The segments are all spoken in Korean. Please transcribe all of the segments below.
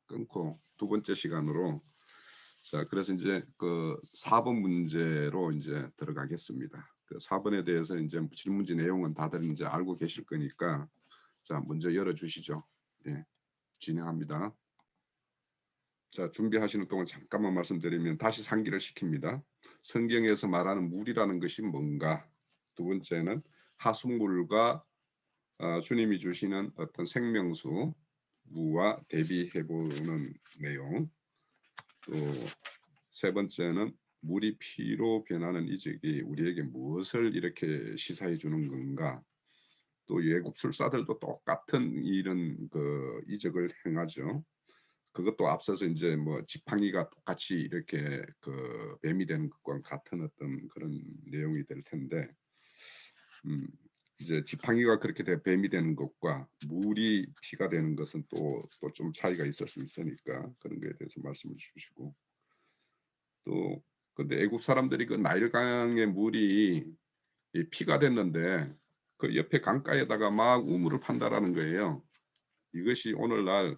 끊고 두 번째 시간으로 자 그래서 이제 그 4번 문제로 이제 들어가겠습니다. 그 4번에 대해서 이제 질문지 내용은 다들 이제 알고 계실 거니까 자 먼저 열어 주시죠. 예, 진행합니다. 자 준비하시는 동안 잠깐만 말씀드리면 다시 상기를 시킵니다. 성경에서 말하는 물이라는 것이 뭔가? 두 번째는 하수물과 주님이 주시는 어떤 생명수 무와 대비해보는 내용. 또 세 번째는 물이 피로 변하는 이적이 우리에게 무엇을 이렇게 시사해 주는 건가. 또 예국술사들도 똑같은 이런 그 이적을 행하죠. 그것도 앞서서 이제 뭐 지팡이가 똑같이 이렇게 그 뱀이 되는 것과 같은 어떤 그런 내용이 될 텐데 이제 지팡이가 그렇게 뱀이 되는 것과 물이 피가 되는 것은 또 좀 차이가 있을 수 있으니까 그런 거에 대해서 말씀을 주시고 또 근데 애국 사람들이 그 나일강의 물이 이 피가 됐는데 그 옆에 강가에다가 막 우물을 판다라는 거예요. 이것이 오늘날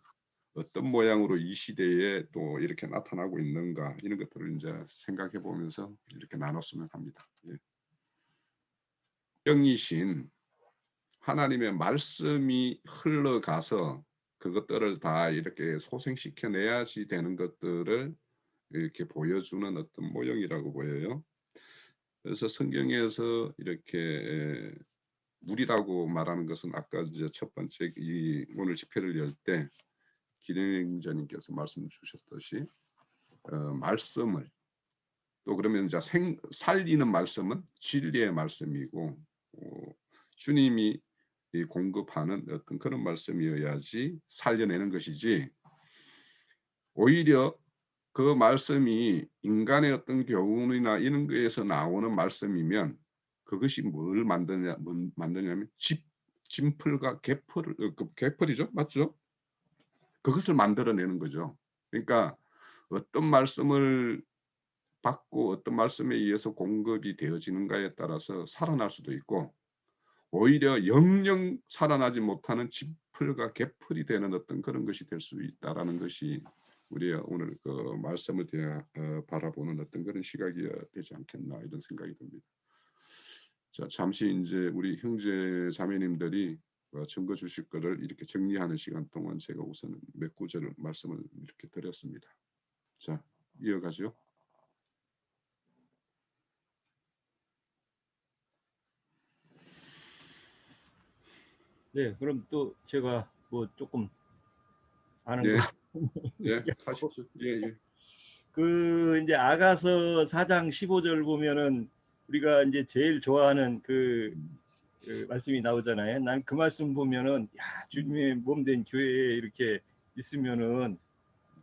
어떤 모양으로 이 시대에 또 이렇게 나타나고 있는가 이런 것들을 이제 생각해 보면서 이렇게 나눴으면 합니다. 예. 영이신 하나님의 말씀이 흘러가서 그것들을 다 이렇게 소생시켜 내야지 되는 것들을 이렇게 보여주는 어떤 모형이라고 보여요. 그래서 성경에서 이렇게 물이라고 말하는 것은 아까 이제 첫 번째 이 오늘 집회를 열 때 기령자님께서 말씀 주셨듯이 말씀을 또 그러면 이제 살리는 말씀은 진리의 말씀이고 주님이 이 공급하는 어떤 그런 말씀이어야지 살려내는 것이지 오히려 그 말씀이 인간의 어떤 교훈이나 이런 거에서 나오는 말씀이면 그것이 뭘 만드냐면 진풀과 개풀을 그 개풀이죠, 맞죠? 그것을 만들어내는 거죠. 그러니까 어떤 말씀을 받고 어떤 말씀에 의해서 공급이 되어지는가에 따라서 살아날 수도 있고 오히려 영영 살아나지 못하는 진풀과 개풀이 되는 어떤 그런 것이 될 수 있다라는 것이 우리가 오늘 그 말씀을 바라보는 어떤 그런 시각이 되지 않겠나 이런 생각이 듭니다. 자 잠시 이제 우리 형제 자매님들이 증거 주실 거를 이렇게 정리하는 시간 동안 제가 우선 몇 구절을 말씀을 이렇게 드렸습니다. 자 이어가죠. 네, 그럼 또 제가 뭐 조금 아는 예, 거 예, 얘기하고 하십시오. 예, 예. 그 이제 아가서 4장 15절 보면은 우리가 이제 제일 좋아하는 그 말씀이 나오잖아요. 난 그 말씀 보면은 야, 주님의 몸된 교회에 이렇게 있으면은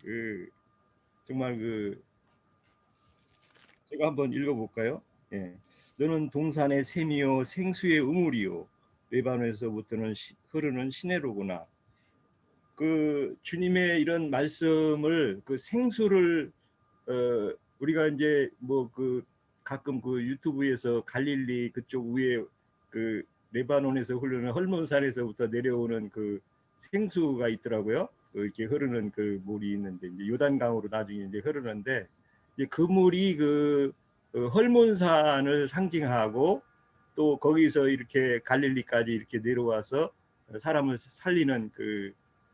그 정말 그 제가 한번 읽어볼까요? 예. 너는 동산의 샘이요 생수의 우물이요 레바논에서부터는 흐르는 시내로구나. 그 주님의 이런 말씀을 그 생수를 우리가 이제 뭐 그 가끔 그 유튜브에서 갈릴리 그쪽 위에 그 레바논에서 흐르는 헐몬산에서부터 내려오는 그 생수가 있더라고요. 이렇게 흐르는 그 물이 있는데 이제 요단강으로 나중에 이제 흐르는데 이제 그 물이 그 헐몬산을 상징하고 또 거기서 이렇게 갈릴리까지 이렇게 내려와서 사람을 살리는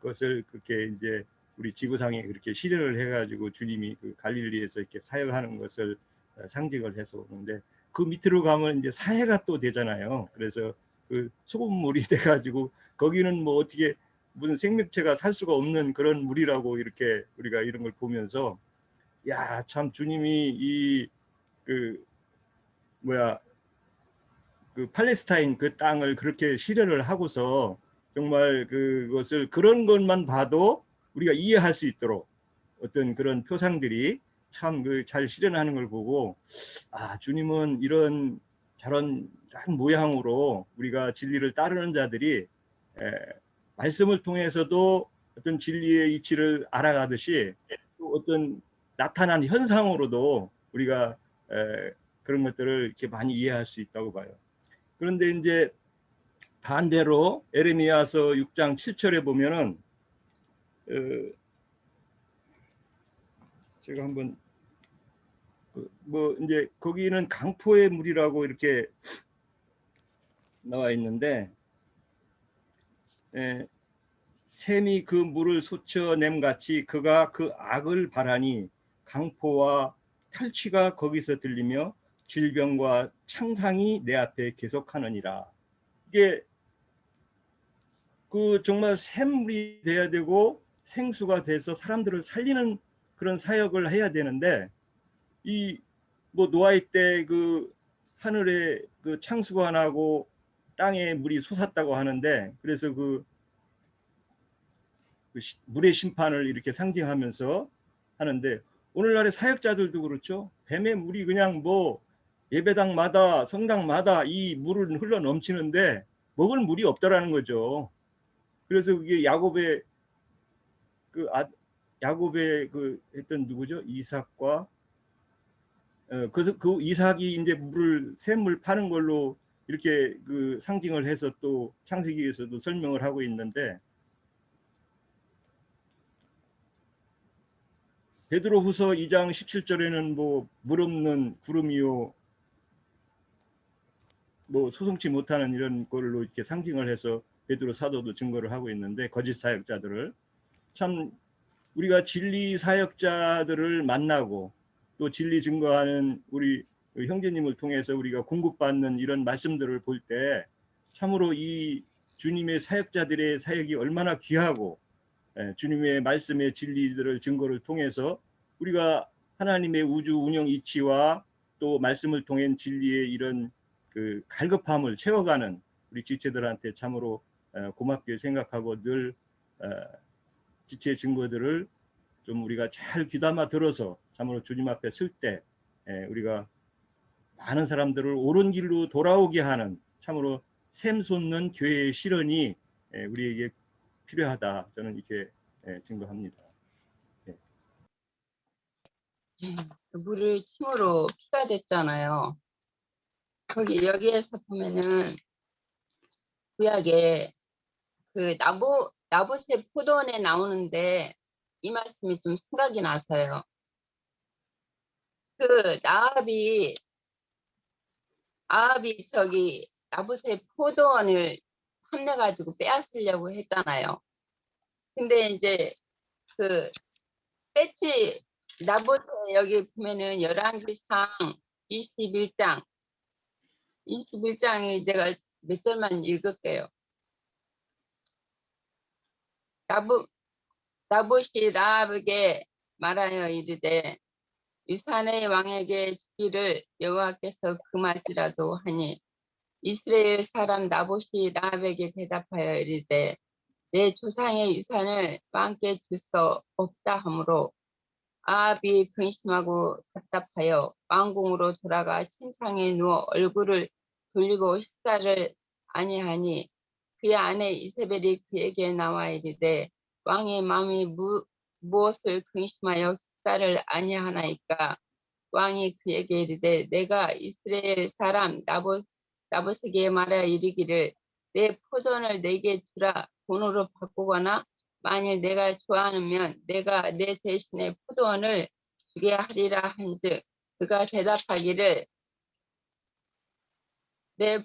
그것을 그렇게 이제 우리 지구상에 그렇게 실현을 해가지고 주님이 그 갈릴리에서 이렇게 사역하는 것을 상징을 해서 오는데 그 밑으로 가면 이제 사해가 또 되잖아요. 그래서 그 소금물이 돼가지고 거기는 뭐 어떻게 무슨 생명체가 살 수가 없는 그런 물이라고 이렇게 우리가 이런 걸 보면서 야, 참 주님이 이 그 뭐야 그 팔레스타인 그 땅을 그렇게 실현을 하고서 정말 그것을 그런 것만 봐도 우리가 이해할 수 있도록 어떤 그런 표상들이 참 그 잘 실현하는 걸 보고 아 주님은 이런 저런 모양으로 우리가 진리를 따르는 자들이 말씀을 통해서도 어떤 진리의 이치를 알아가듯이 또 어떤 나타난 현상으로도 우리가 그런 것들을 이렇게 많이 이해할 수 있다고 봐요. 그런데 이제 반대로 에레미야서 6장 7절에 보면은 제가 한번 뭐 이제 거기는 강포의 물이라고 이렇게 나와 있는데, 샘이 그 물을 솟쳐냄 같이 그가 그 악을 바라니 강포와 탈취가 거기서 들리며 질병과 창상이 내 앞에 계속하느니라. 이게 그 정말 샘물이 돼야 되고 생수가 돼서 사람들을 살리는 그런 사역을 해야 되는데, 이 뭐 노아의 때 그 하늘에 그 창수가 나고 땅에 물이 솟았다고 하는데, 그래서 그 물의 심판을 이렇게 상징하면서 하는데, 오늘날의 사역자들도 그렇죠. 뱀의 물이 그냥 뭐 예배당마다 성당마다 이 물은 흘러 넘치는데 먹을 물이 없더라는 거죠. 그래서 그게 야곱의 야곱의 그 했던 누구죠? 이삭과 그 이삭이 이제 물을 샘물 파는 걸로 이렇게 그 상징을 해서 또 창세기에서도 설명을 하고 있는데, 베드로후서 2장 17절에는 뭐 물 없는 구름이요 뭐 소송치 못하는 이런 걸로 이렇게 상징을 해서 베드로 사도도 증거를 하고 있는데, 거짓 사역자들을 참 우리가 진리 사역자들을 만나고 또 진리 증거하는 우리 형제님을 통해서 우리가 공급받는 이런 말씀들을 볼 때 참으로 이 주님의 사역자들의 사역이 얼마나 귀하고, 주님의 말씀의 진리들을 증거를 통해서 우리가 하나님의 우주 운영 이치와 또 말씀을 통한 진리의 이런 그 갈급함을 채워가는 우리 지체들한테 참으로 고맙게 생각하고, 늘 지체 증거들을 좀 우리가 잘 귀담아 들어서 참으로 주님 앞에 쓸 때 우리가 많은 사람들을 옳은 길로 돌아오게 하는 참으로 샘솟는 교회의 실현이 우리에게 필요하다, 저는 이렇게 증거합니다. 물을 침으로 피가 됐잖아요. 여기에서 보면은 구약에 그 나봇의 포도원에 나오는데 이 말씀이 좀 생각이 나서요. 그 아합이 저기 나봇의 포도원을 탐내가지고 빼앗으려고 했잖아요. 근데 이제 그 뺐지. 나봇의 여기 보면은 열왕기상 21장이 내가 몇 절만 읽을게요. 나봇이 라합에게 말하여 이르되 유산의 왕에게 주기를 여호와께서 금할지라도 하니, 이스라엘 사람 나봇이 라합에게 대답하여 이르되 내 조상의 유산을 왕께 줄 수 없다 하므로, 아합이 근심하고 답답하여 왕궁으로 돌아가 침상에 누워 얼굴을 돌리고 식사를 아니하니, 그의 아내 이세벨이 그에게 나와 이르되 왕의 마음이 무엇을 근심하여 식사를 아니하나이까? 왕이 그에게 이르되 내가 이스라엘 사람 나봇에게 말하여 이르기를 내 포도원을 내게 주라 돈으로 바꾸거나, 만일 내가 좋아하면 내가 내 대신에 포도원을 주게 하리라 한즉, 그가 대답하기를 내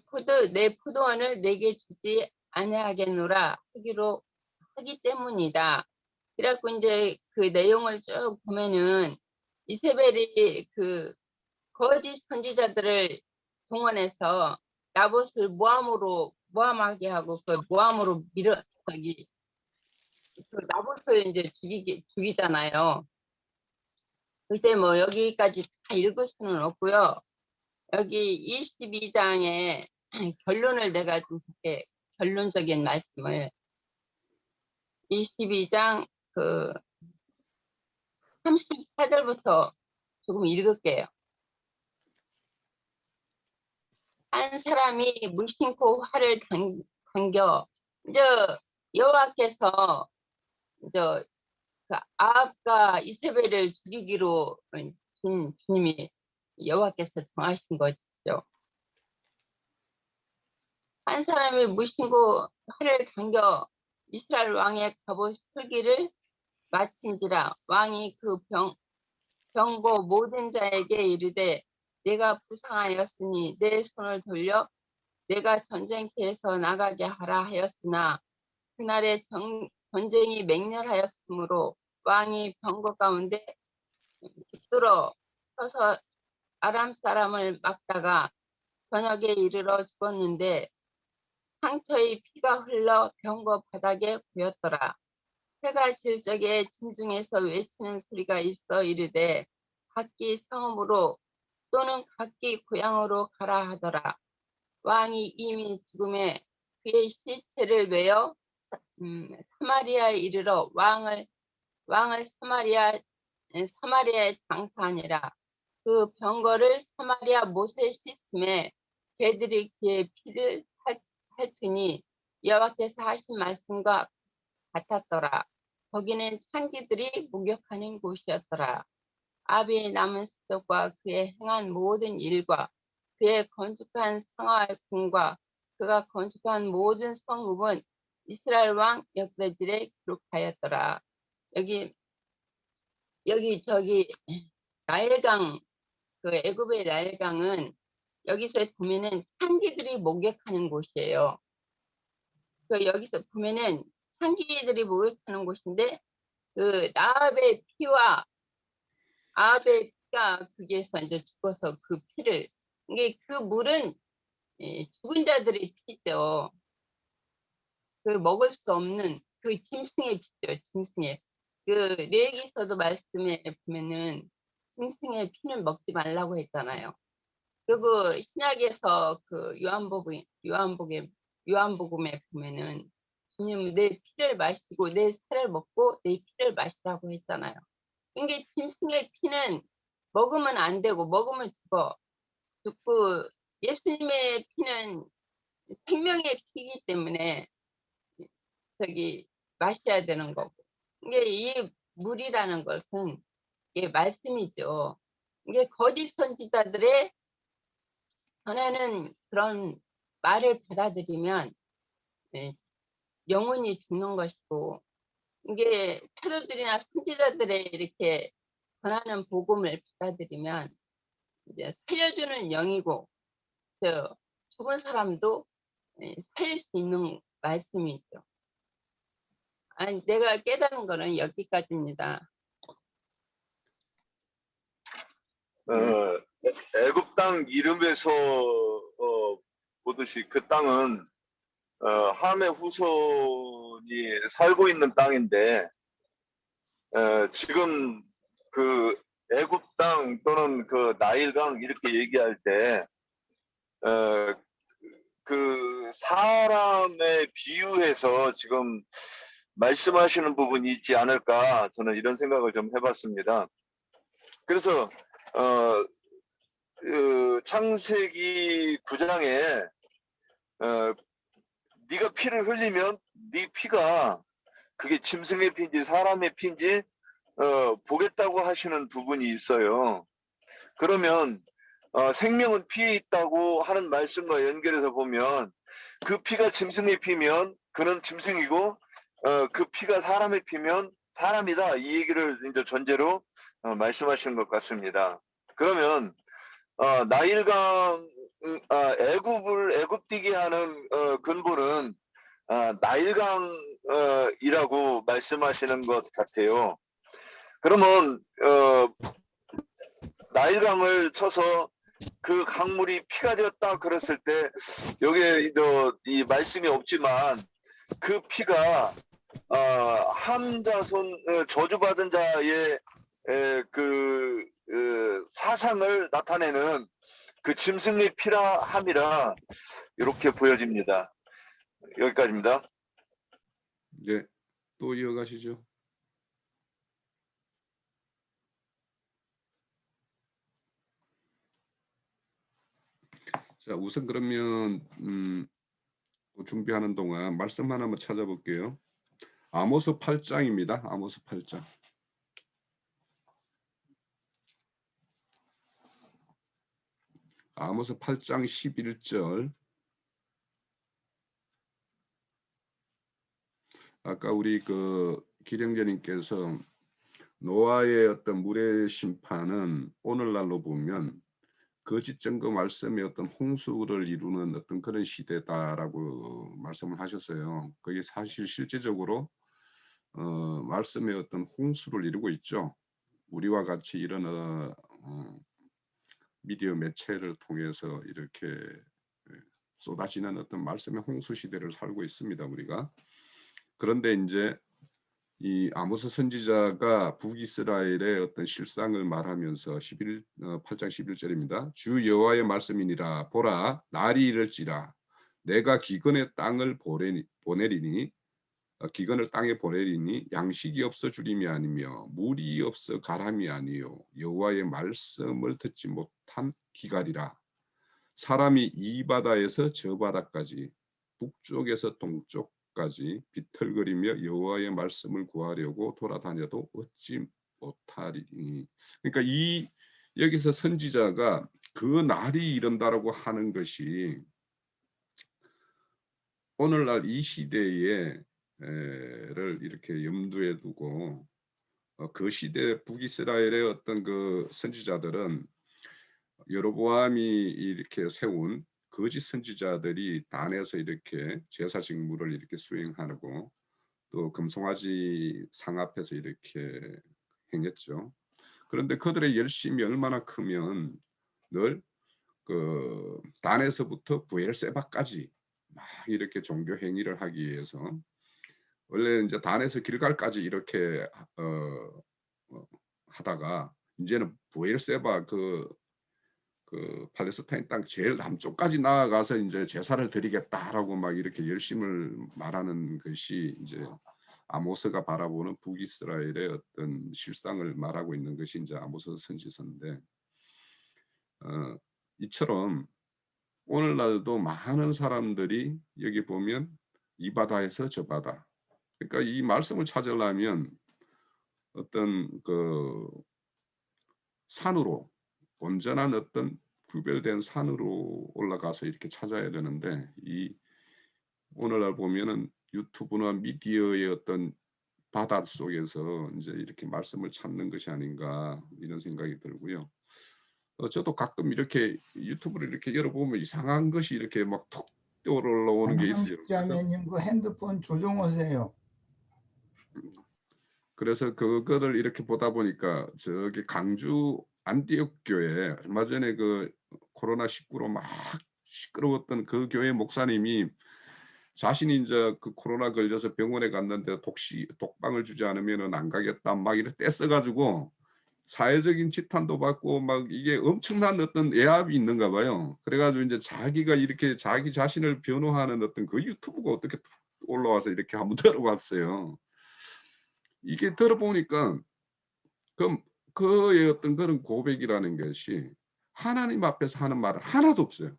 포도원을 내게 주지 아니하겠노라 하기 때문이다. 그래갖고 이제 그 내용을 쭉 보면은 이세벨이 그 거짓 선지자들을 동원해서 나봇을 모함하게 하고 그 모함으로 그 나봇을 이제 죽이잖아요. 글쎄 뭐 여기까지 다 읽을 수는 없고요. 여기 22장에 결론을 내가 좀 이렇게 결론적인 말씀을 22장 그 34절부터 조금 읽을게요. 한 사람이 무심코 활을 당겨 이제 여호와께서 이제 그 아합과 이세벨을 죽이기로 주님이 여호와께서 정하신 것이죠. 한 사람이 무심코 활을 당겨 이스라엘 왕의 갑옷 풀기를 마친지라, 왕이 병고 모든 자에게 이르되 내가 부상하였으니 내 손을 돌려 내가 전쟁터에서 나가게 하라 하였으나 그날에 전쟁이 맹렬하였으므로 왕이 병거 가운데 붙들어 서서 아람 사람을 막다가 저녁에 이르러 죽었는데 상처의 피가 흘러 병거 바닥에 고였더라. 해가 질 적에 진중에서 외치는 소리가 있어 이르되 각기 성읍으로 또는 각기 고향으로 가라 하더라. 왕이 이미 죽음에 그의 시체를 메어 사마리아에 이르러 왕을 사마리아에 장사하니라. 그 병거를 사마리아 못에 씻음에 개들이 그의 피를 핥으니 여호와께서 하신 말씀과 같았더라. 거기는 창기들이 목욕하는 곳이었더라. 아비의 남은 습격과 그의 행한 모든 일과 그의 건축한 성화의 궁과 그가 건축한 모든 성읍은 이스라엘 왕 역대질에 기록하였더라. 여기 저기 나일강, 그 애굽의 나일강은 여기서 보면은 창기들이 목욕하는 곳이에요. 그 여기서 보면은 창기들이 목욕하는 곳인데 그 아합의 피가 거기에서 이제 죽어서 그 피를, 이게 그 물은 죽은 자들의 피죠. 그 먹을 수 없는 그 짐승의 피죠. 짐승의. 그 레위기서도 말씀에 보면은 짐승의 피는 먹지 말라고 했잖아요. 그리고 신약에서 그 요한복음에 보면은 주님 내 피를 마시고 내 살을 먹고 내 피를 마시라고 했잖아요. 이게 짐승의 피는 먹으면 안 되고 먹으면 죽고 예수님의 피는 생명의 피이기 때문에 저기 마셔야 되는 거고, 이게 이 물이라는 것은 이게 말씀이죠. 이게 거짓 선지자들의 전하는 그런 말을 받아들이면 영혼이 죽는 것이고, 이게 사도들이나 선지자들의 이렇게 전하는 복음을 받아들이면 이제 살려주는 영이고 죽은 사람도 살릴 수 있는 말씀이죠. 아니, 내가 깨달은 거는 여기까지입니다. 애굽 땅 이름에서 보듯이 그 땅은 함의 후손이 살고 있는 땅인데 지금 그 애굽 땅 또는 그 나일강 이렇게 얘기할 때 그 사람에 비유해서 지금 말씀하시는 부분이 있지 않을까, 저는 이런 생각을 좀 해봤습니다. 그래서 창세기 9장에 네가 피를 흘리면 네 피가 그게 짐승의 피인지 사람의 피인지 보겠다고 하시는 부분이 있어요. 그러면 생명은 피에 있다고 하는 말씀과 연결해서 보면 그 피가 짐승의 피면 그는 짐승이고 그 피가 사람의 피면 사람이다, 이 얘기를 이제 전제로 말씀하시는 것 같습니다. 그러면 나일강 애굽디게 하는 근본은 나일강이라고 말씀하시는 것 같아요. 그러면 나일강을 쳐서 그 강물이 피가 되었다 그랬을 때 여기에 이 말씀이 없지만 그 피가 함 자손 저주받은 자의 그 사상을 나타내는 그 짐승의 피라 함이라 이렇게 보여집니다. 여기까지입니다. 네, 또 이어가시죠. 자, 우선 그러면 준비하는 동안 말씀 하나만 찾아볼게요. 아모스 8장입니다. 아모스 8장. 아모스 8장 11절. 아까 우리 그 기령제님께서 노아의 어떤 물의 심판은 오늘날로 보면 거짓 증거 말씀의 어떤 홍수를 이루는 어떤 그런 시대다라고 말씀을 하셨어요. 그게 사실 실제적으로 말씀의 어떤 홍수를 이루고 있죠. 우리와 같이 이런 미디어 매체를 통해서 이렇게 쏟아지는 어떤 말씀의 홍수 시대를 살고 있습니다, 우리가. 그런데 이제 이 아모스 선지자가 북이스라엘의 어떤 실상을 말하면서 8장 11절입니다. 주 여호와의 말씀이니라. 보라, 날이 이를지라. 내가 기근의 땅을 보내리니 기근을 땅에 보내리니 양식이 없어 주림이 아니며 물이 없어 가람이 아니요 여호와의 말씀을 듣지 못한 기갈이라. 사람이 이 바다에서 저 바다까지 북쪽에서 동쪽까지 비틀거리며 여호와의 말씀을 구하려고 돌아다녀도 얻지 못하리니. 그러니까 이 여기서 선지자가 그 날이 이른다라고 하는 것이 오늘날 이 시대에 를 이렇게 염두에 두고 그 시대 북이스라엘의 어떤 그 선지자들은 여로보암이 이렇게 세운 거짓 선지자들이 단에서 이렇게 제사 직무를 이렇게 수행하고 또 금송아지 상 앞에서 이렇게 행했죠. 그런데 그들의 열심이 얼마나 크면 늘 그 단에서부터 부엘세바까지 막 이렇게 종교 행위를 하기 위해서 원래 이제 단에서 길갈까지 이렇게 하다가 이제는 부엘세바 그 팔레스타인 땅 제일 남쪽까지 나아가서 이제 제사를 드리겠다라고 막 이렇게 열심을 말하는 것이 이제 아모스가 바라보는 북이스라엘의 어떤 실상을 말하고 있는 것이 이제 아모스 선지서인데 이처럼 오늘날도 많은 사람들이 여기 보면 이 바다에서 저 바다. 그러니까 이 말씀을 찾으려면 어떤 그 산으로 온전한 어떤 구별된 산으로 올라가서 이렇게 찾아야 되는데 이 오늘날 보면은 유튜브나 미디어의 어떤 바다 속에서 이제 이렇게 말씀을 찾는 것이 아닌가 이런 생각이 들고요. 저도 가끔 이렇게 유튜브를 이렇게 열어보면 이상한 것이 이렇게 막 톡 올라오는 게 있어요. 자매님 그 핸드폰 조정하세요. 그래서 그거를 이렇게 보다 보니까 저기 강주 안디옥 교회 얼마 전에 그 코로나19로 막 시끄러웠던 그 교회 목사님이 자신이 이제 그 코로나 걸려서 병원에 갔는데 독방을 주지 않으면은 안 가겠다 막 이렇게 떼써가지고 사회적인 지탄도 받고 막 이게 엄청난 어떤 애압이 있는가 봐요. 그래가지고 이제 자기가 이렇게 자기 자신을 변호하는 어떤 그 유튜브가 어떻게 올라와서 이렇게 한번 들어봤어요. 이게 들어보니까 그의 어떤 그런 고백이라는 것이 하나님 앞에서 하는 말은 하나도 없어요.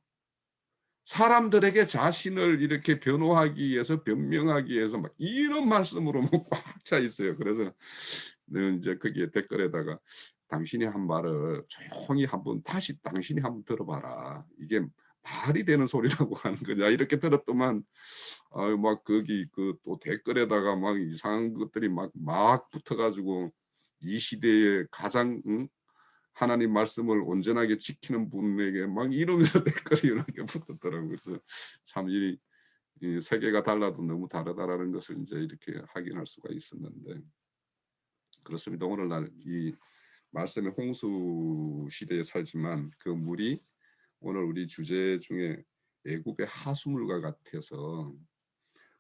사람들에게 자신을 이렇게 변호하기 위해서 변명하기 위해서 막 이런 말씀으로 꽉 차 있어요. 그래서 이제 거기에 댓글에다가 당신이 한 말을 조용히 한번 다시 당신이 한번 들어봐라. 이게 말이 되는 소리라고 하는 거냐 이렇게 들었더만 막 거기 그 또 댓글에다가 막 이상한 것들이 막 붙어가지고 이 시대에 가장 하나님 말씀을 온전하게 지키는 분에게 막 이러면서 댓글이 이렇게 붙었더라고요. 그래서 참 이 세계가 달라도 너무 다르다라는 것을 이제 이렇게 확인할 수가 있었는데 그렇습니다. 오늘날 이 말씀의 홍수 시대에 살지만 그 물이 오늘 우리 주제 중에 애굽의 하수물과 같아서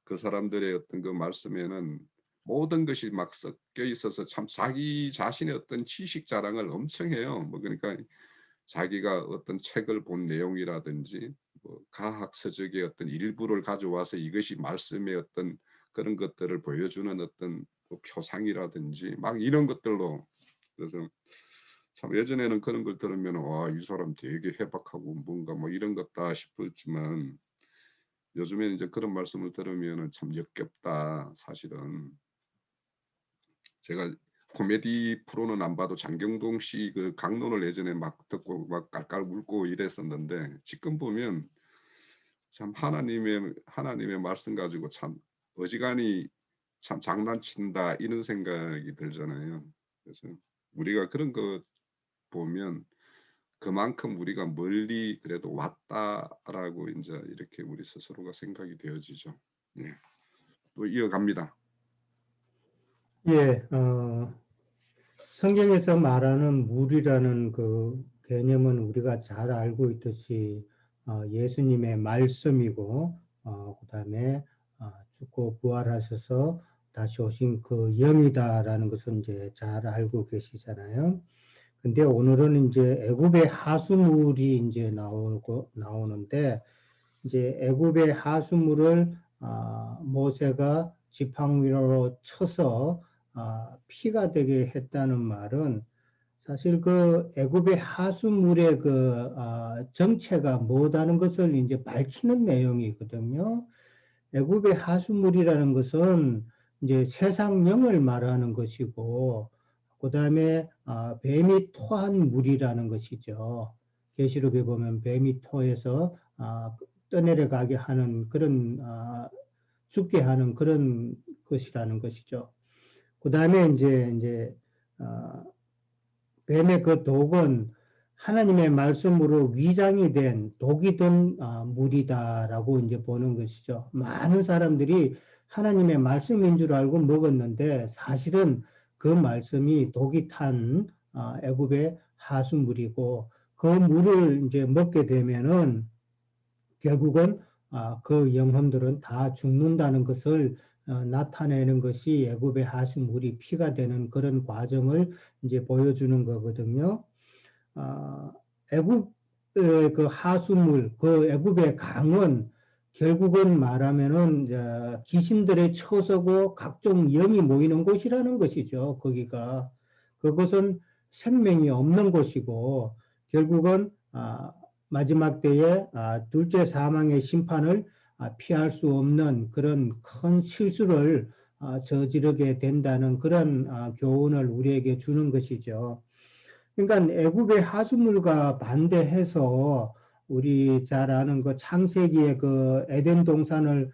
그 사람들의 어떤 그 말씀에는 모든 것이 막 섞여 있어서 참 자기 자신의 어떤 지식 자랑을 엄청 해요. 뭐 그러니까 자기가 어떤 책을 본 내용이라든지 뭐 과학 서적의 어떤 일부를 가져와서 이것이 말씀의 어떤 그런 것들을 보여주는 어떤 뭐 표상이라든지 막 이런 것들로 그래서 참 예전에는 그런 걸 들으면 와, 이 사람 되게 해박하고 뭔가 뭐 이런 것다 싶었지만 요즘에는 이제 그런 말씀을 들으면은 참 역겹다 사실은. 제가 코미디 프로는 안 봐도 장경동 씨 그 강론을 예전에 막 듣고 막 깔깔 웃고 이랬었는데 지금 보면 참 하나님의 말씀 가지고 참 어지간히 참 장난친다 이런 생각이 들잖아요. 그래서 우리가 그런 거 보면 그만큼 우리가 멀리 그래도 왔다라고 이제 이렇게 우리 스스로가 생각이 되어지죠. 예. 또 이어갑니다. 예, 성경에서 말하는 물이라는 그 개념은 우리가 잘 알고 있듯이 예수님의 말씀이고, 그다음에 죽고 부활하셔서 다시 오신 그 영이다라는 것은 이제 잘 알고 계시잖아요. 근데 오늘은 이제 애굽의 하수물이 이제 나오는데, 이제 애굽의 하수물을 모세가 지팡이 위로 쳐서 피가 되게 했다는 말은 사실 그 애굽의 하수물의 그 정체가 뭐다는 것을 이제 밝히는 내용이거든요. 애굽의 하수물이라는 것은 이제 세상령을 말하는 것이고, 그 다음에 뱀이 토한 물이라는 것이죠. 계시록에 보면 뱀이 토해서 떠내려가게 하는 그런 죽게 하는 그런 것이라는 것이죠. 그 다음에 이제 뱀의 그 독은 하나님의 말씀으로 위장이 된 독이 든 물이다라고 이제 보는 것이죠. 많은 사람들이 하나님의 말씀인 줄 알고 먹었는데 사실은 그 말씀이 독이 탄 애굽의 하수물이고, 그 물을 이제 먹게 되면은 결국은 그 영혼들은 다 죽는다는 것을 나타내는 것이 애굽의 하수물이 피가 되는 그런 과정을 이제 보여주는 거거든요. 애굽의 그 하수물, 그 애굽의 강은 결국은 말하면은 귀신들의 처소고 각종 영이 모이는 곳이라는 것이죠. 거기가 그것은 생명이 없는 곳이고, 결국은 마지막 때에 둘째 사망의 심판을 피할 수 없는 그런 큰 실수를 저지르게 된다는 그런 교훈을 우리에게 주는 것이죠. 그러니까 애굽의 하수물과 반대해서 우리 잘 아는 그 창세기의 그 에덴 동산을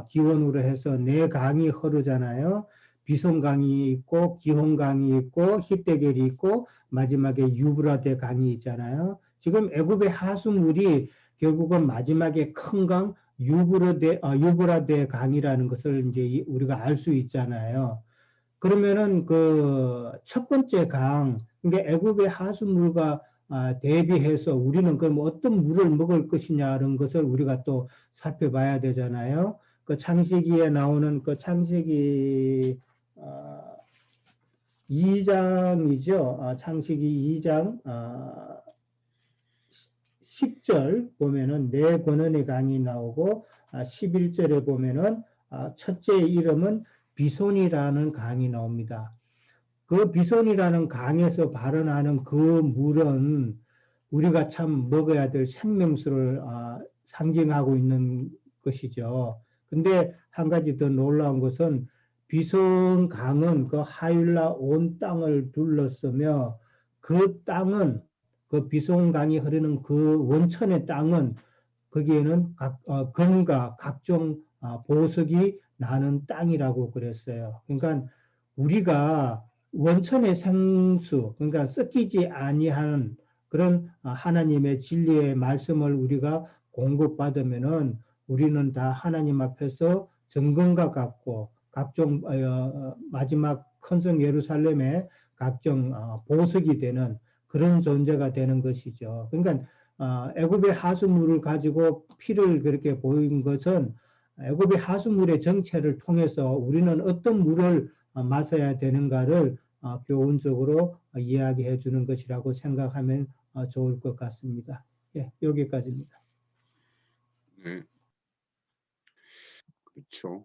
기원으로 해서 네 강이 흐르잖아요. 비손강이 있고 기혼강이 있고 히데겔이 있고 마지막에 유브라데 강이 있잖아요. 지금 애굽의 하수물이 결국은 마지막에 큰 강 유브라데 강이라는 것을 이제 우리가 알 수 있잖아요. 그러면은 그 첫 번째 강, 그러니까 애굽의 하수물과 대비해서 우리는 그럼 어떤 물을 먹을 것이냐는 것을 우리가 또 살펴봐야 되잖아요. 그 창세기에 나오는 그 창세기 2장이죠. 창세기 2장 10절 보면은 네 권원의 강이 나오고 11절에 보면은 첫째 이름은 비손이라는 강이 나옵니다. 그 비손이라는 강에서 발원하는 그 물은 우리가 참 먹어야 될 생명수를 상징하고 있는 것이죠. 근데 한 가지 더 놀라운 것은 비손 강은 그 하율라 온 땅을 둘러서며 그 땅은 그 비손 강이 흐르는 그 원천의 땅은 거기에는 금과 각종 보석이 나는 땅이라고 그랬어요. 그러니까 우리가 원천의 생수, 그러니까 섞이지 아니하는 그런 하나님의 진리의 말씀을 우리가 공급받으면은 우리는 다 하나님 앞에서 정금과 같고 각종 마지막 큰성 예루살렘의 각종 보석이 되는 그런 존재가 되는 것이죠. 그러니까 애굽의 하수물을 가지고 피를 그렇게 보인 것은 애굽의 하수물의 정체를 통해서 우리는 어떤 물을 마셔야 되는가를 교훈적으로 이야기해 주는 것이라고 생각하면 좋을 것 같습니다. 예, 여기까지입니다. 네, 그렇죠.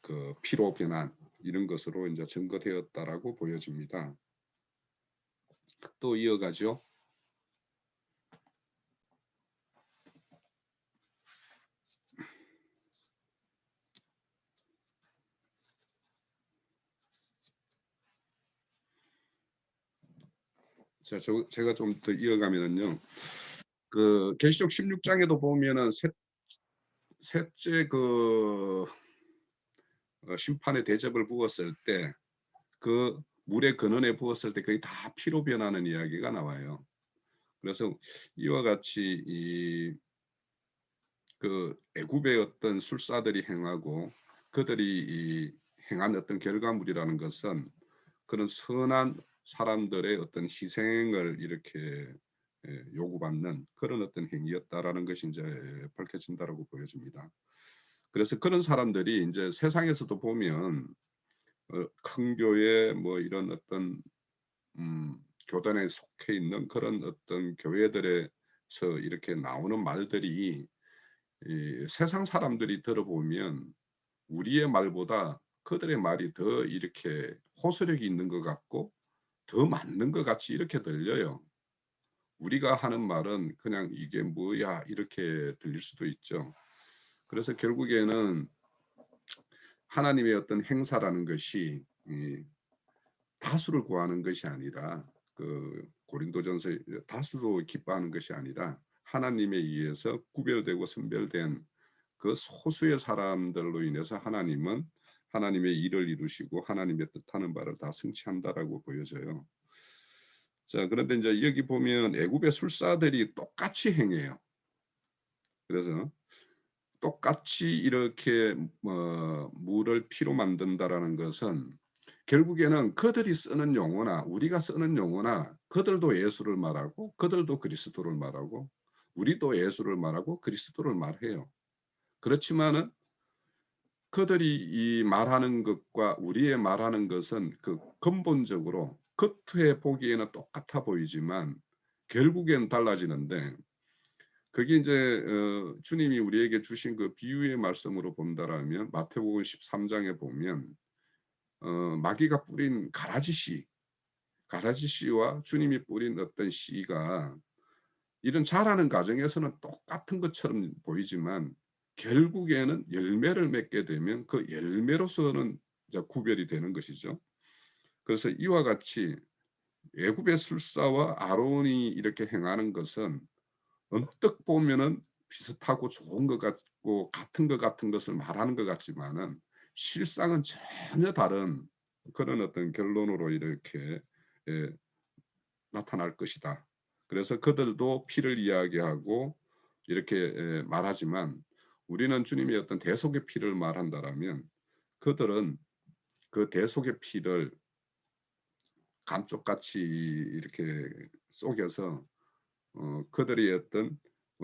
그 피로 변한 이런 것으로 이제 증거되었다라고 보여집니다. 또 이어가죠. 자, 제가 좀 더 이어가면은요. 그 계시록 16장에도 보면은 셋째 그 심판의 대접을 부었을 때 그 물에 근원에 부었을 때 거의 다 피로 변하는 이야기가 나와요. 그래서 이와 같이 그 애굽의 어떤 술사들이 행하고 그들이 행한 어떤 결과물이라는 것은 그런 선한 사람들의 어떤 희생을 이렇게 요구받는 그런 어떤 행위였다라는 것이 이제 밝혀진다라고 보여집니다. 그래서 그런 사람들이 이제 세상에서도 보면 큰 교회 뭐 이런 어떤 교단에 속해 있는 그런 어떤 교회들에서 이렇게 나오는 말들이 이 세상 사람들이 들어보면 우리의 말보다 그들의 말이 더 이렇게 호소력이 있는 것 같고 더 맞는 것 같이 이렇게 들려요. 우리가 하는 말은 그냥 이게 뭐야 이렇게 들릴 수도 있죠. 그래서 결국에는 하나님의 어떤 행사라는 것이 다수를 구하는 것이 아니라 그 고린도전서 다수로 기뻐하는 것이 아니라 하나님에 의해서 구별되고 선별된 그 소수의 사람들로 인해서 하나님은 하나님의 일을 이루시고 하나님의 뜻하는 바를 다 성취한다라고 보여져요. 자, 그런데 이제 여기 보면 애굽의 술사들이 똑같이 행해요. 그래서 똑같이 이렇게 물을 피로 만든다라는 것은 결국에는 그들이 쓰는 용어나 우리가 쓰는 용어나 그들도 예수를 말하고 그들도 그리스도를 말하고 우리도 예수를 말하고 그리스도를 말해요. 그렇지만은 그들이 이 말하는 것과 우리의 말하는 것은 그 근본적으로 겉에 보기에는 똑같아 보이지만 결국엔 달라지는데 그게 이제 주님이 우리에게 주신 그 비유의 말씀으로 본다라면 마태복음 13장에 보면 마귀가 뿌린 가라지 씨와 주님이 뿌린 어떤 씨가 이런 자라는 과정에서는 똑같은 것처럼 보이지만 결국에는 열매를 맺게 되면 그 열매로서는 이제 구별이 되는 것이죠. 그래서 이와 같이 애굽의 술사와 아론이 이렇게 행하는 것은 언뜻 보면은 비슷하고 좋은 것 같고 같은 것 같은 것을 말하는 것 같지만은 실상은 전혀 다른 그런 어떤 결론으로 이렇게 나타날 것이다. 그래서 그들도 피를 이야기하고 이렇게 말하지만 우리는 주님의 어떤 대속의 피를 말한다라면 그들은 그 대속의 피를 감쪽같이 이렇게 속여서 그들의 어떤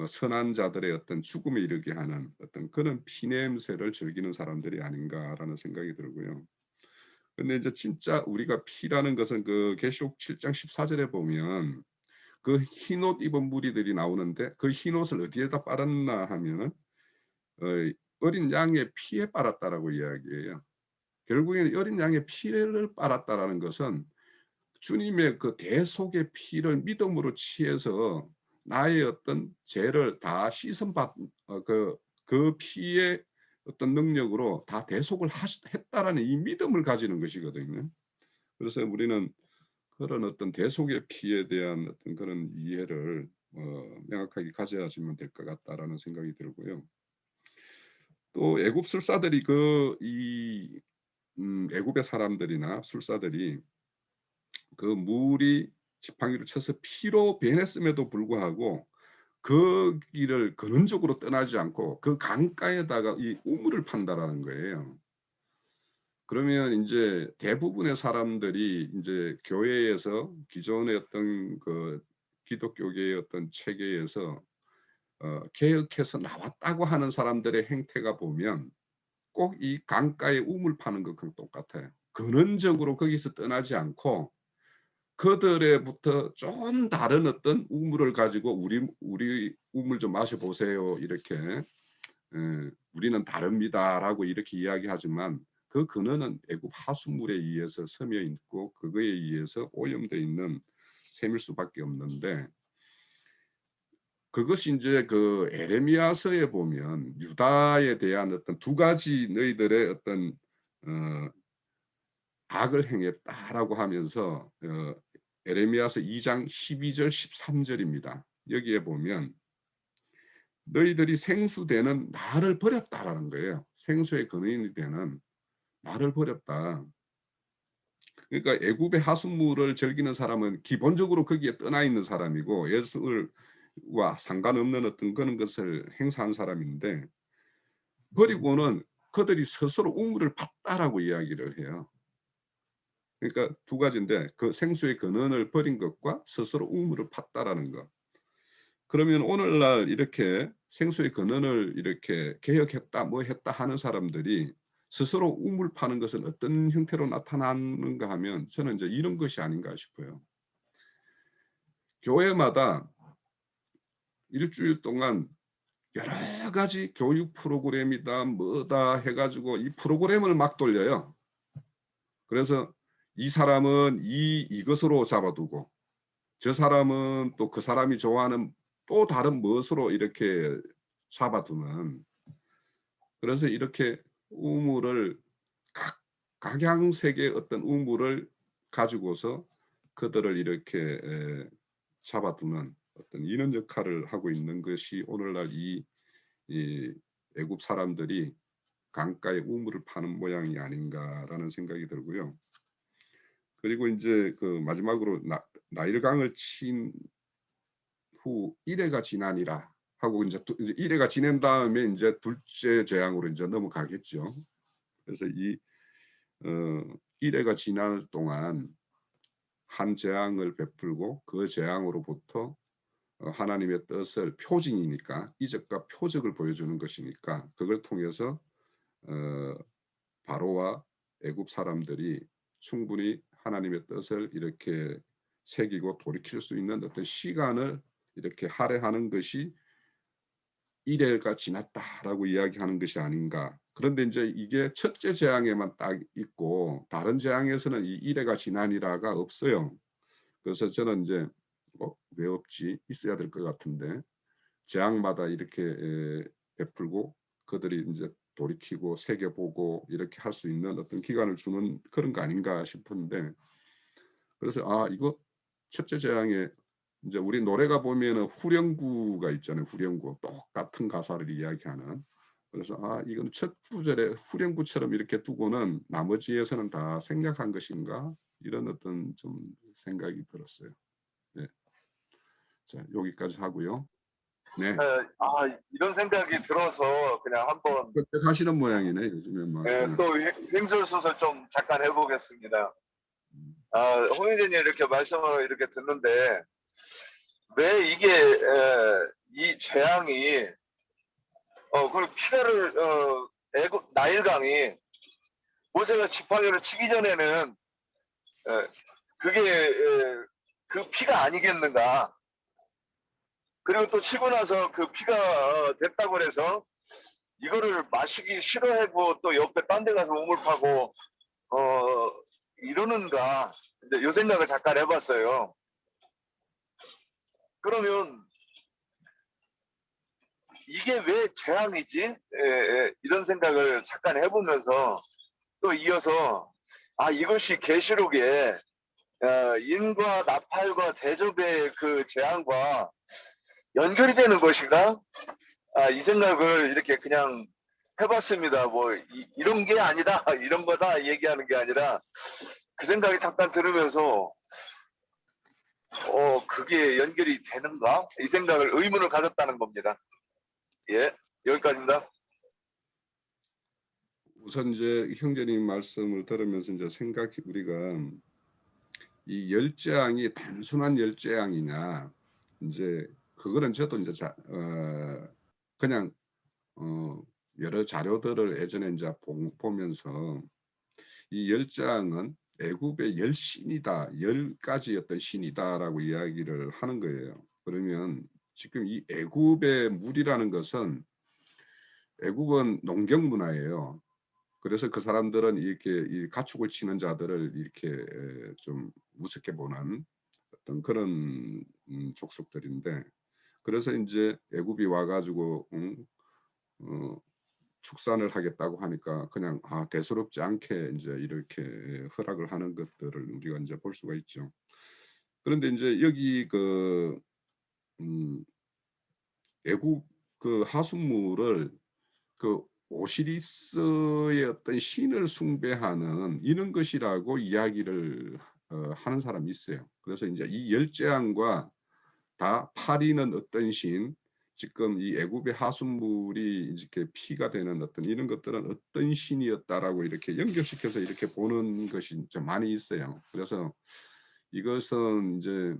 선한 자들의 어떤 죽음에 이르게 하는 어떤 그런 피냄새를 즐기는 사람들이 아닌가라는 생각이 들고요. 근데 이제 진짜 우리가 피라는 것은 그 계시록 7장 14절에 보면 그 흰옷 입은 무리들이 나오는데 그 흰옷을 어디에다 빨았나 하면은 어린 양의 피에 빨았다라고 이야기해요. 결국에는 어린 양의 피를 빨았다라는 것은 주님의 그 대속의 피를 믿음으로 취해서 나의 어떤 죄를 다 씻음받 그 피의 어떤 능력으로 다 대속을 했다라는 이 믿음을 가지는 것이거든요. 그래서 우리는 그런 어떤 대속의 피에 대한 어떤 그런 이해를 명확하게 가져야지만 될 것 같다라는 생각이 들고요. 또 애굽 술사들이 애굽의 사람들이나 술사들이 그 물이 지팡이로 쳐서 피로 변했음에도 불구하고 그 길을 근원적으로 떠나지 않고 그 강가에다가 이 우물을 판다라는 거예요. 그러면 이제 대부분의 사람들이 이제 교회에서 기존의 어떤 그 기독교계의 어떤 체계에서 개혁해서 나왔다고 하는 사람들의 행태가 보면 꼭 이 강가에 우물 파는 것과 똑같아요. 근원적으로 거기서 떠나지 않고 그들에부터 좀 다른 어떤 우물을 가지고 우리 우물 좀 마셔보세요. 이렇게 우리는 다릅니다라고 이렇게 이야기하지만 그 근원은 애굽 하수물에 의해서 스며 있고 그거에 의해서 오염되어 있는 셈일 수밖에 없는데 그것이 이제 그 에레미야서에 보면 유다에 대한 어떤 두 가지 너희들의 어떤 악을 행했다라고 하면서 에레미야서 2장 12절 13절입니다. 여기에 보면 너희들이 생수되는 나를 버렸다라는 거예요. 생수의 근원이 되는 나를 버렸다. 그러니까 애굽의 하수물을 즐기는 사람은 기본적으로 거기에 떠나 있는 사람이고 예술과 상관없는 어떤 그런 것을 행사한 사람인데 버리고는 그들이 스스로 우물을 팠다라고 이야기를 해요. 그러니까 두 가지인데 그 생수의 근원을 버린 것과 스스로 우물을 팠다라는 것. 그러면 오늘날 이렇게 생수의 근원을 이렇게 개혁했다 뭐 했다 하는 사람들이 스스로 우물 파는 것은 어떤 형태로 나타나는가 하면 저는 이제 이런 것이 아닌가 싶어요. 교회마다 일주일 동안 여러 가지 교육 프로그램이다 뭐다 해가지고 이 프로그램을 막 돌려요. 그래서 이 사람은 이것으로 잡아두고 저 사람은 또 그 사람이 좋아하는 또 다른 무엇으로 이렇게 잡아두는, 그래서 이렇게 우물을 각양색의 어떤 우물을 가지고서 그들을 이렇게 잡아두는 어떤 이런 역할을 하고 있는 것이 오늘날 이 애굽 사람들이 강가에 우물을 파는 모양이 아닌가라는 생각이 들고요. 그리고 이제 그 마지막으로 나일강을 친 후 1회가 지나니라 하고 이제 1회가 지난 다음에 이제 둘째 재앙으로 이제 넘어가겠죠. 그래서 이 1회가 지날 동안 한 재앙을 베풀고 그 재앙으로부터 하나님의 뜻을 표징이니까 이적과 표적을 보여주는 것이니까 그걸 통해서 바로와 애굽 사람들이 충분히 하나님의 뜻을 이렇게 새기고 돌이킬 수 있는 어떤 시간을 이렇게 할애하는 것이 1회가 지났다라고 이야기하는 것이 아닌가. 그런데 이제 이게 첫째 재앙에만 딱 있고 다른 재앙에서는 이 1회가 지나니라가 없어요. 그래서 저는 이제 왜 없지? 있어야 될 것 같은데 재앙마다 이렇게 베풀고 그들이 이제 돌이키고 새겨보고 이렇게 할 수 있는 어떤 기간을 주는 그런 거 아닌가 싶은데, 그래서 이거 첫째 재앙에 이제 우리 노래가 보면은 후렴구가 있잖아요. 후렴구 똑같은 가사를 이야기하는. 그래서 이건 첫 구절에 후렴구처럼 이렇게 두고는 나머지에서는 다 생략한 것인가 이런 어떤 좀 생각이 들었어요. 네. 자 여기까지 하고요. 네. 이런 생각이 들어서 그냥 한번 하시는 모양이네 요즘에 막. 또 횡설수설 좀 잠깐 해보겠습니다. 홍 의원님 이렇게 말씀을 이렇게 듣는데 왜 이게 이 재앙이 그 피가를 나일강이 모세가 지팡이를 치기 전에는 그게 그 피가 아니겠는가. 그리고 또 치고 나서 그 피가 됐다고 해서 이거를 마시기 싫어하고 또 옆에 딴 데 가서 우물 파고 이러는가. 이제 이 생각을 잠깐 해봤어요. 그러면 이게 왜 재앙이지? 이런 생각을 잠깐 해보면서 또 이어서 이것이 계시록에 인과 나팔과 대접의 그 재앙과 연결이 되는 것인가? 이 생각을 이렇게 그냥 해봤습니다. 뭐 이런 게 아니다, 이런 거다 얘기하는 게 아니라 그 생각이 잠깐 들으면서 그게 연결이 되는가? 이 생각을 의문을 가졌다는 겁니다. 예, 여기까지입니다. 우선 이제 형제님 말씀을 들으면서 이제 우리가 이 열재앙이 단순한 열재앙이냐, 이제 그거는 저도 이제 그냥 여러 자료들을 예전에 이제 보면서 이 열재앙은 애굽의 10신이다, 10가지 어떤 신이다라고 이야기를 하는 거예요. 그러면 지금 이 애굽의 물이라는 것은 애굽은 농경 문화예요. 그래서 그 사람들은 이렇게 이 가축을 치는 자들을 이렇게 좀 우습게 보는 어떤 그런 족속들인데, 그래서 이제 애굽이 와가지고 축산을 하겠다고 하니까 그냥 대수롭지 않게 이제 이렇게 허락을 하는 것들을 우리가 이제 볼 수가 있죠. 그런데 이제 여기 그 애굽 그 하수물을 그 오시리스의 어떤 신을 숭배하는 이런 것이라고 이야기를 하는 사람이 있어요. 그래서 이제 이 열재앙과 다 파리는 어떤 신, 지금 이 애굽의 하수물이 이렇게 피가 되는 어떤 이런 것들은 어떤 신이었다라고 이렇게 연결시켜서 이렇게 보는 것이 좀 많이 있어요. 그래서 이것은 이제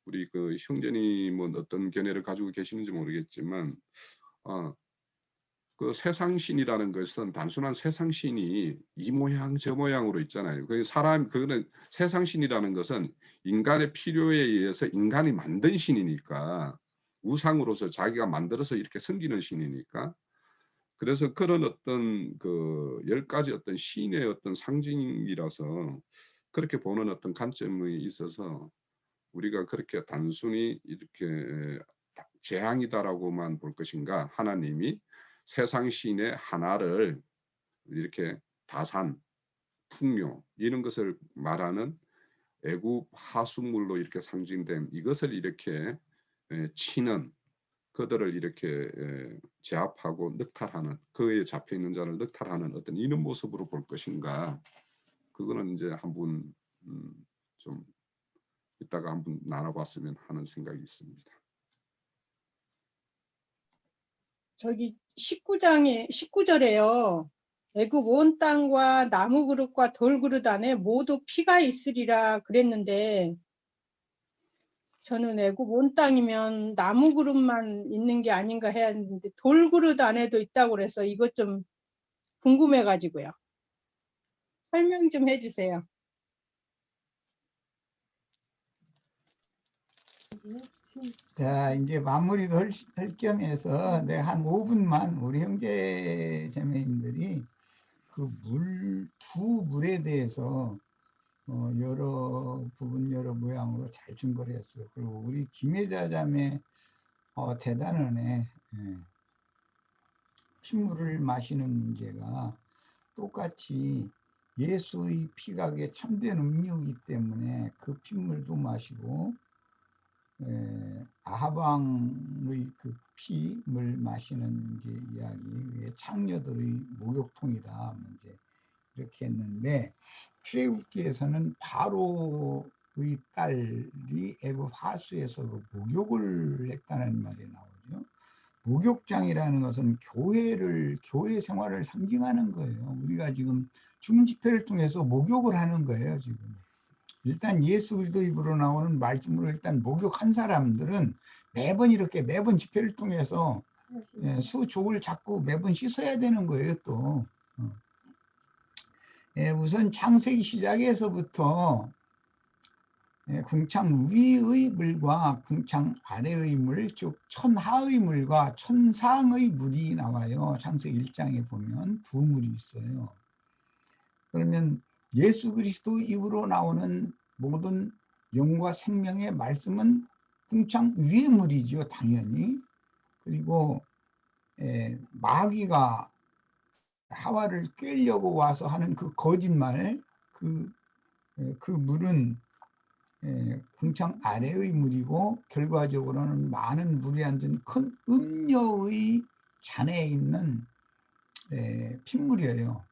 우리 그 형제님은 어떤 견해를 가지고 계시는지 모르겠지만, 그 세상신이라는 것은 단순한 세상신이 이 모양 저 모양으로 있잖아요. 그 사람, 그거는 세상신이라는 것은 인간의 필요에 의해서 인간이 만든 신이니까, 우상으로서 자기가 만들어서 이렇게 섬기는 신이니까, 그래서 그런 어떤 그 10가지 어떤 신의 어떤 상징이라서 그렇게 보는 어떤 관점이 있어서, 우리가 그렇게 단순히 이렇게 재앙이다라고만 볼 것인가, 하나님이 세상 신의 하나를 이렇게 다산, 풍요 이런 것을 말하는 애굽 하수물로 이렇게 상징된 이것을 이렇게 치는, 그들을 이렇게 제압하고 늑탈하는, 그에 잡혀 있는 자를 늑탈하는 어떤 이런 모습으로 볼 것인가, 그거는 이제 한번 좀 이따가 한번 나눠봤으면 하는 생각이 있습니다. 저기 19장에 19절에요. 애굽 온 땅과 나무 그릇과 돌 그릇 안에 모두 피가 있으리라 그랬는데, 저는 애굽 온 땅이면 나무 그릇만 있는 게 아닌가 해야 했는데 돌 그릇 안에도 있다고 그래서 이것 좀 궁금해가지고요. 설명 좀 해주세요. 자, 이제 마무리도 할 겸해서 내가 한 5분만 우리 형제 자매님들이 그 두 물에 대해서 여러 부분, 여러 모양으로 잘 증거를 했어요. 그리고 우리 김혜자 자매 대단하네. 예. 핏물을 마시는 문제가 똑같이 예수의 피각에 참된 음료이기 때문에 그 핏물도 마시고, 아하방의 그 피물 마시는 이제 이야기, 창녀들의 목욕통이다, 이제 이렇게 했는데, 출애굽기에서는 바로의 딸이 애굽 하수에서 그 목욕을 했다는 말이 나오죠. 목욕장이라는 것은 교회 생활을 상징하는 거예요. 우리가 지금 중집회를 통해서 목욕을 하는 거예요, 지금. 일단 예수 그리스도 입으로 나오는 말씀으로 일단 목욕한 사람들은 매번 집회를 통해서 수족을 자꾸 매번 씻어야 되는 거예요, 또. 우선 창세기 시작에서부터 궁창 위의 물과 궁창 아래의 물, 즉 천하의 물과 천상의 물이 나와요. 창세기 1장에 보면 두 물이 있어요. 그러면 예수 그리스도 입으로 나오는 모든 영과 생명의 말씀은 궁창 위의 물이죠, 당연히. 그리고 마귀가 하와를 꿰려고 와서 하는 그 거짓말, 그 물은 궁창 아래의 물이고, 결과적으로는 많은 물이 앉은 큰 음녀의 잔에 있는 핏물이에요.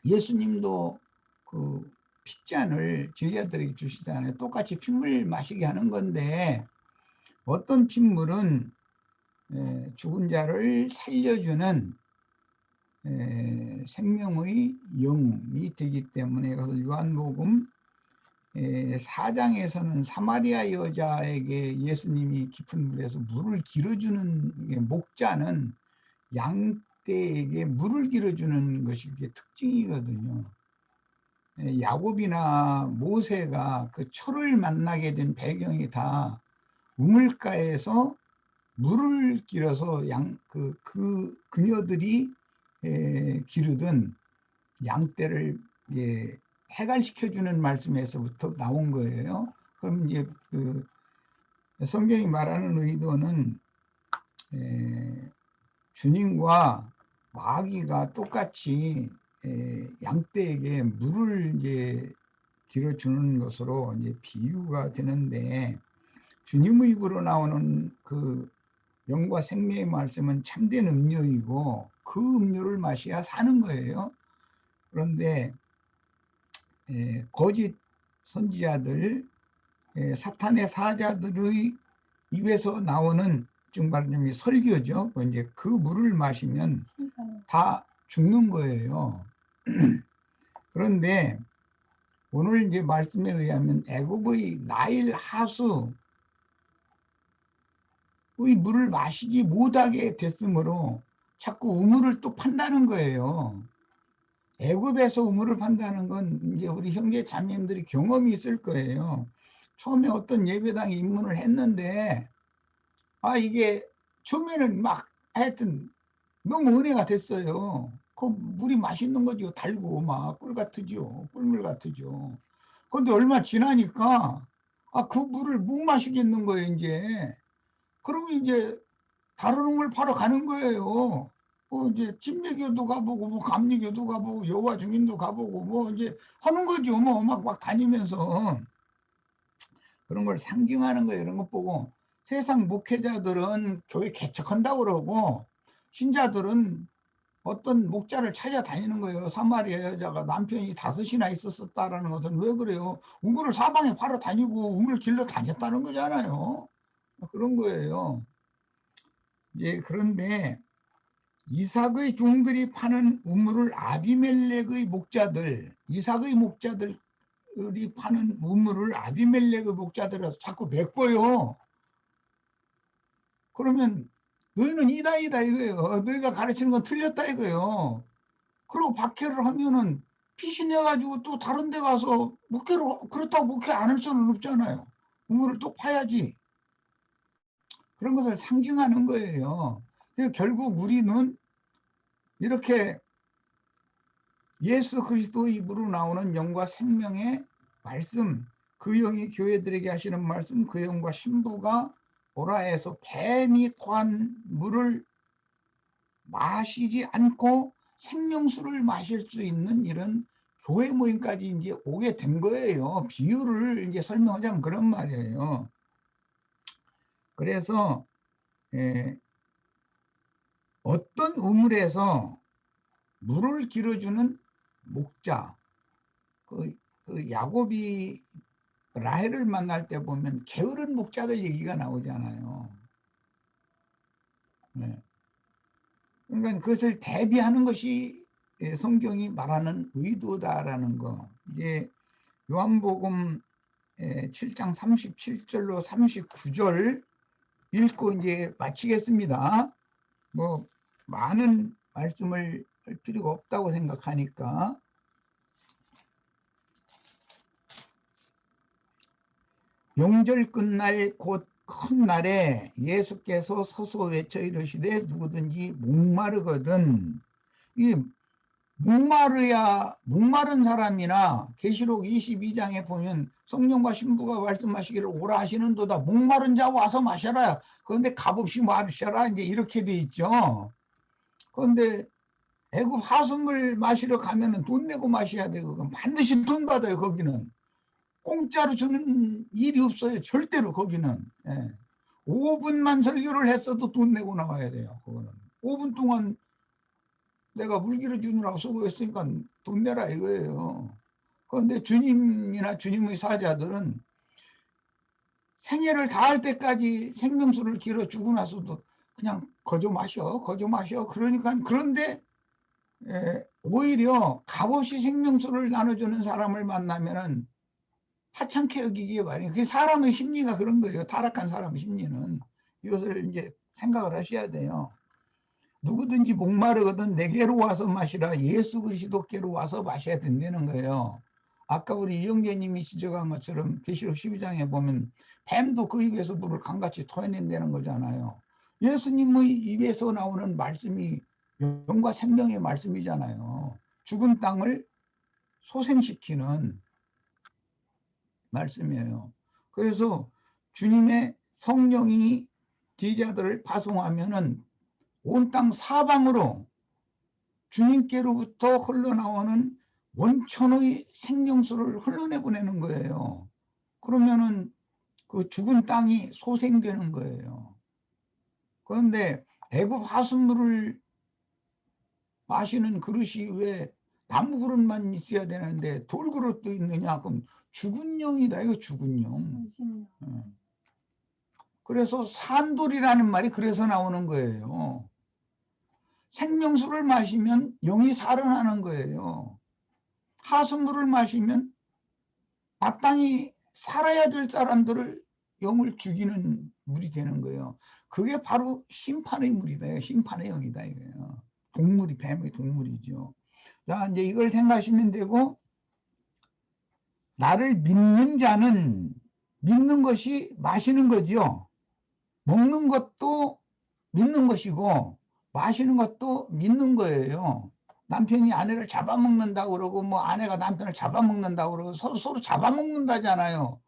예수님도 그 핏잔을 제자들에게 주시잖아요. 똑같이 핏물 마시게 하는 건데, 어떤 핏물은 죽은 자를 살려주는 생명의 영이 되기 때문에, 그래서 요한복음 4장에서는 사마리아 여자에게 예수님이 깊은 물에서 물을 길어주는, 목자는 양떼에게 물을 길어주는 것이 그게 특징이거든요. 야곱이나 모세가 그 철을 만나게 된 배경이 다 우물가에서 물을 길어서 그녀들이 기르던 양떼를 해갈시켜주는 말씀에서부터 나온 거예요. 그럼 이제 그 성경이 말하는 의도는 주님과 마귀가 똑같이 양떼에게 물을 이제 길어주는 것으로 이제 비유가 되는데, 주님의 입으로 나오는 그 영과 생명의 말씀은 참된 음료이고 그 음료를 마셔야 사는 거예요. 그런데 거짓 선지자들, 사탄의 사자들의 입에서 나오는 지금 말하자면 설교죠. 이제 그 물을 마시면 다 죽는 거예요. 그런데 오늘 이제 말씀에 의하면 애굽의 나일 하수의 물을 마시지 못하게 됐으므로 자꾸 우물을 또 판다는 거예요. 애굽에서 우물을 판다는 건 이제 우리 형제 자매님들이 경험이 있을 거예요. 처음에 어떤 예배당에 입문을 했는데 이게 처음에는 막 하여튼 너무 은혜가 됐어요. 그 물이 맛있는 거죠. 달고 막 꿀 같으죠. 꿀물 같으죠. 그런데 얼마 지나니까 그 물을 못 마시겠는 거예요, 이제. 그러면 이제 다른 우물 파러 가는 거예요. 이제 찜배교도 가보고 뭐 감리교도 가보고 여호와 증인도 가보고 뭐 이제 하는 거죠. 뭐 막 다니면서 그런 걸 상징하는 거예요. 이런 것 보고 세상 목회자들은 교회 개척한다고 그러고 신자들은 어떤 목자를 찾아다니는 거예요. 사마리아 여자가 남편이 5이나 있었다라는 것은 왜 그래요? 우물을 사방에 팔아 다니고 우물 길러 다녔다는 거잖아요. 그런 거예요. 이제 그런데 이삭의 종들이 파는 우물을 아비멜렉의 목자들, 이삭의 목자들이 파는 우물을 아비멜렉의 목자들이 자꾸 메꿔요. 그러면 너희는 이다이다 이거예요. 너희가 가르치는 건 틀렸다 이거예요. 그리고 박해를 하면은 피신해가지고 또 다른 데 가서 목회로, 그렇다고 목회 안 할 수는 없잖아요. 우물을 또 파야지. 그런 것을 상징하는 거예요. 그래서 결국 우리는 이렇게 예수 그리스도의 입으로 나오는 영과 생명의 말씀, 그 영이 교회들에게 하시는 말씀, 그 영과 신부가 오라 해서 뱀이 토한 물을 마시지 않고 생명수를 마실 수 있는 이런 교회 모임까지 이제 오게 된 거예요. 비유를 이제 설명하자면 그런 말이에요. 그래서 어떤 우물에서 물을 길어주는 목자, 그 야곱이 라헬을 만날 때 보면 게으른 목자들 얘기가 나오잖아요. 그러니까 그것을 대비하는 것이 성경이 말하는 의도다라는 거. 이제 요한복음 7장 37절로 39절 읽고 이제 마치겠습니다. 뭐 많은 말씀을 할 필요가 없다고 생각하니까. 명절 끝날 곧 큰 날에 예수께서 서서 외쳐 이르시되 누구든지 목마르거든. 이 목마른 사람이나 계시록 22장에 보면 성령과 신부가 말씀하시기를 오라 하시는도다. 목마른 자 와서 마셔라. 그런데 값없이 마셔라. 이제 이렇게 돼 있죠. 그런데 애굽 하수물 마시러 가면은 돈 내고 마셔야 되고 반드시 돈 받아요. 거기는 공짜로 주는 일이 없어요. 절대로 거기는. 5분만 설교를 했어도 돈 내고 나와야 돼요. 그거는 5분 동안 내가 물기를 주느라고 수고했으니까 돈 내라 이거예요. 그런데 주님이나 주님의 사자들은 생애를 다할 때까지 생명수를 길어 주고 나서도 그냥 거저 마셔. 그러니까 그런데 오히려 값없이 생명수를 나눠주는 사람을 만나면은 하찮게 여기기에 마련이에요. 그게 사람의 심리가 그런 거예요. 타락한 사람의 심리는. 이것을 이제 생각을 하셔야 돼요. 누구든지 목마르거든 내게로 와서 마시라. 예수 그리스도께로 와서 마셔야 된다는 거예요. 아까 우리 이영재님이 지적한 것처럼 계시록 12장에 보면 뱀도 그 입에서 물을 강같이 토해낸다는 거잖아요. 예수님의 입에서 나오는 말씀이 영과 생명의 말씀이잖아요. 죽은 땅을 소생시키는 말씀이에요. 그래서 주님의 성령이 제자들을 파송하면은 온 땅 사방으로 주님께로부터 흘러나오는 원천의 생명수를 흘러내보내는 거예요. 그러면은 그 죽은 땅이 소생되는 거예요. 그런데 애굽 하수물을 마시는 그릇이 왜 나무 그릇만 있어야 되는데 돌 그릇도 있느냐? 그럼 죽은 영이다. 이거 죽은 영. 그래서 산돌이라는 말이 그래서 나오는 거예요. 생명수를 마시면 영이 살아나는 거예요. 하수물을 마시면 마땅히 살아야 될 사람들을 영을 죽이는 물이 되는 거예요. 그게 바로 심판의 물이다. 심판의 영이다. 이거예요. 동물이, 뱀의 동물이죠. 자, 이제 이걸 생각하시면 되고, 나를 믿는 자는 믿는 것이 마시는 거죠. 먹는 것도 믿는 것이고, 마시는 것도 믿는 거예요. 남편이 아내를 잡아먹는다고 그러고, 뭐 아내가 남편을 잡아먹는다고 그러고, 서로 잡아먹는다잖아요.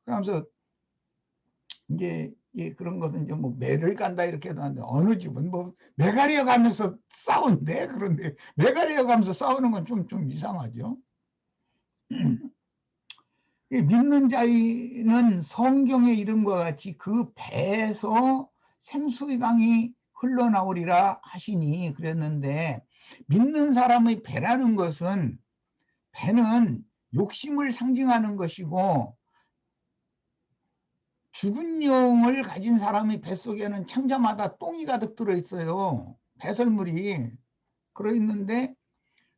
그러면서, 이제 그런 것은 이제 뭐 매를 간다 이렇게도 하는데, 어느 집은 뭐 매가리어 가면서 싸운대. 그런데 매가리어 가면서 싸우는 건 좀 이상하죠. 믿는 자는 성경의 이름과 같이 그 배에서 생수의 강이 흘러나오리라 하시니 그랬는데, 믿는 사람의 배라는 것은, 배는 욕심을 상징하는 것이고, 죽은 영을 가진 사람의 뱃속에는 창자마다 똥이 가득 들어있어요. 배설물이 들어있는데,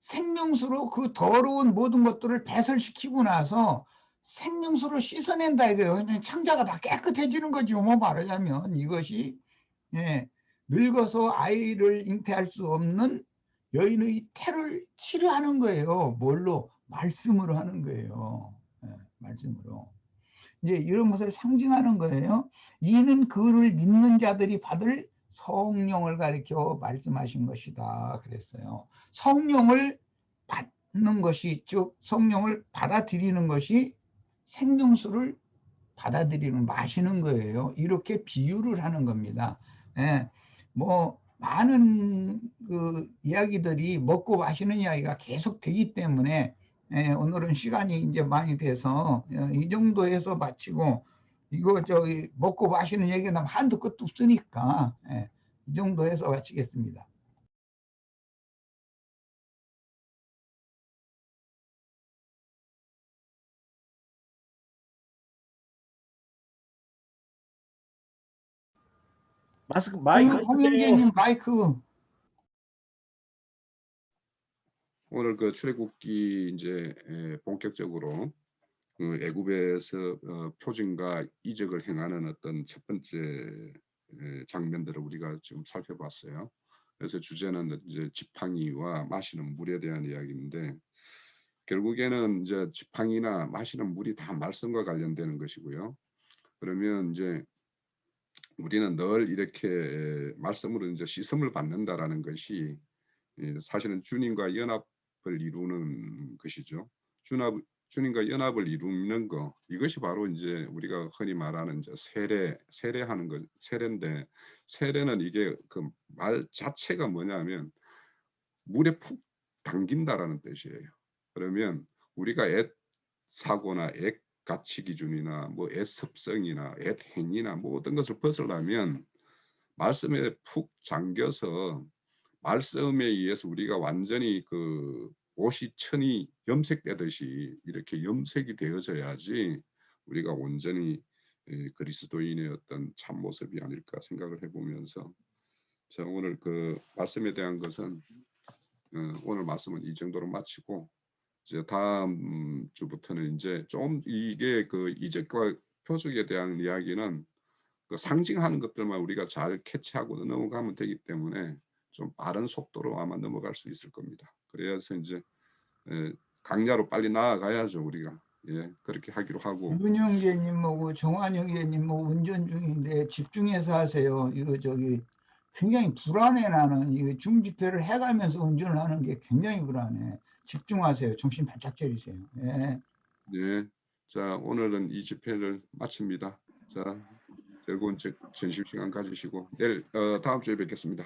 생명수로 그 더러운 모든 것들을 배설시키고 나서 생명수로 씻어낸다 이거예요. 창자가 다 깨끗해지는 거죠. 뭐 말하자면 이것이, 예, 늙어서 아이를 잉태할 수 없는 여인의 태를 치료하는 거예요. 뭘로? 말씀으로 하는 거예요. 예, 말씀으로. 이제 이런 것을 상징하는 거예요. 이는 그를 믿는 자들이 받을 성령을 가리켜 말씀하신 것이다 그랬어요. 성령을 받는 것이, 즉 성령을 받아들이는 것이 생명수를 받아들이는, 마시는 거예요. 이렇게 비유를 하는 겁니다. 예, 뭐 많은 그 이야기들이 먹고 마시는 이야기가 계속 되기 때문에, 예, 오늘은 시간이 이제 많이 돼서 이 정도에서 마치고, 이거 저기 먹고 마시는 얘기는 한도 끝도 없으니까, 예, 이 정도에서 마치겠습니다. 마스크 마이크 홍영재님 마이크. 오늘 그 출애굽기 이제 본격적으로 그 애굽에서 표징과 이적을 행하는 어떤 첫 번째 장면들을 우리가 지금 살펴봤어요. 그래서 주제는 이제 지팡이와 마시는 물에 대한 이야기인데, 결국에는 이제 지팡이나 마시는 물이 다 말씀과 관련되는 것이고요. 그러면 이제 우리는 늘 이렇게 말씀으로 이제 씻음을 받는다라는 것이 사실은 주님과 연합을 이루는 것이죠. 주님과 연합을 이루는 거, 이것이 바로 이제 우리가 흔히 말하는 이제 세례하는 것, 세례인데, 세례는 이게 그 말 자체가 뭐냐면 물에 푹 담긴다라는 뜻이에요. 그러면 우리가 옛 사고나 옛 가치 기준이나 뭐 옛 습성이나 옛 행위나 모든 것을 벗으려면 말씀에 푹 잠겨서, 말씀에 의해서 우리가 완전히 그 옷이 천이 염색되듯이 이렇게 염색이 되어져야지 우리가 온전히 그리스도인의 어떤 참 모습이 아닐까 생각을 해보면서, 자, 오늘 그 말씀에 대한 것은 오늘 말씀은 이 정도로 마치고, 이제 다음 주부터는 이제 좀 이게 그 이적과 표적에 대한 이야기는 그 상징하는 것들만 우리가 잘 캐치하고 넘어가면 되기 때문에 좀 빠른 속도로 아마 넘어갈 수 있을 겁니다. 그래서 이제 강야로 빨리 나아가야죠 우리가. 예, 그렇게 하기로 하고. 윤영재님하고 정환영재님하고 운전 중인데 집중해서 하세요. 이거 저기 굉장히 불안해. 나는 이거 중지표를 해가면서 운전을 하는 게 굉장히 불안해. 집중하세요. 정신 바짝 차리세요. 예. 네, 자, 오늘은 이 집회를 마칩니다. 자, 즐거운 점심시간 가지시고 내일 다음 주에 뵙겠습니다.